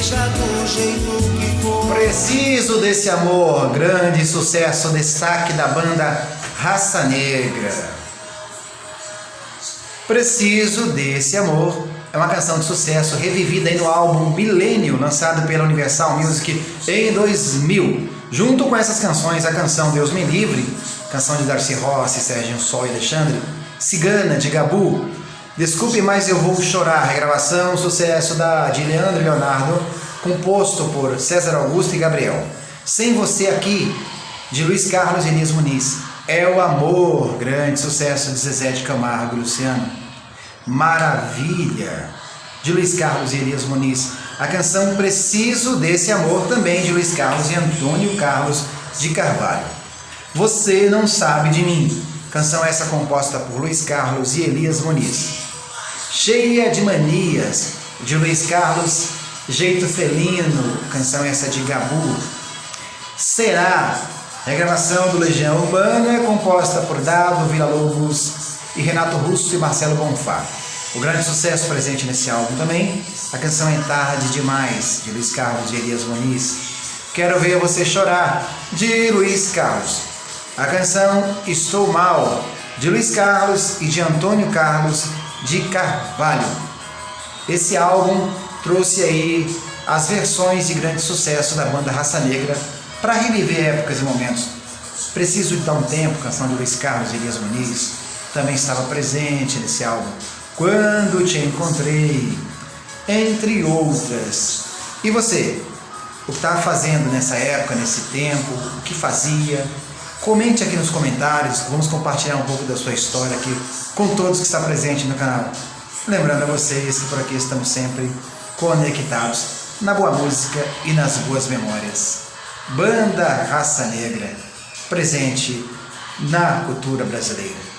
seja do jeito que for. Preciso desse amor, grande sucesso, destaque da banda Raça Negra. Preciso desse amor é uma canção de sucesso revivida aí no álbum Milênio, lançado pela Universal Music em 2000. Junto com essas canções, a canção Deus Me Livre, canção de Darcy Rossi, Sérgio Sol e Alexandre, Cigana, de Gabu, Desculpe, Mas Eu Vou Chorar, regravação, sucesso de Leandro e Leonardo, composto por César Augusto e Gabriel. Sem Você Aqui, de Luiz Carlos e Elias Muniz. É o Amor, grande sucesso de Zezé de Camargo e Luciano. Maravilha, de Luiz Carlos e Elias Muniz. A canção Preciso Desse Amor, também de Luiz Carlos e Antônio Carlos de Carvalho. Você Não Sabe de Mim, canção essa composta por Luiz Carlos e Elias Muniz. Cheia de Manias, de Luiz Carlos, Jeito Felino, canção essa de Gabu. Será, regravação do Legião Urbana, composta por Dado Villa-Lobos e Renato Russo e Marcelo Bonfá. O grande sucesso presente nesse álbum também, a canção É Tarde Demais, de Luiz Carlos e Elias Muniz. Quero Ver Você Chorar, de Luiz Carlos. A canção Estou Mal, de Luiz Carlos e de Antônio Carlos de Carvalho. Esse álbum trouxe aí as versões de grande sucesso da banda Raça Negra para reviver épocas e momentos. Preciso de Dar um Tempo, canção de Luiz Carlos e Elias Muniz, também estava presente nesse álbum. Quando Te Encontrei, entre outras. E você? O que estava fazendo nessa época, nesse tempo? O que fazia? Comente aqui nos comentários, vamos compartilhar um pouco da sua história aqui com todos que estão presentes no canal. Lembrando a vocês que por aqui estamos sempre conectados na boa música e nas boas memórias. Banda Raça Negra, presente na cultura brasileira.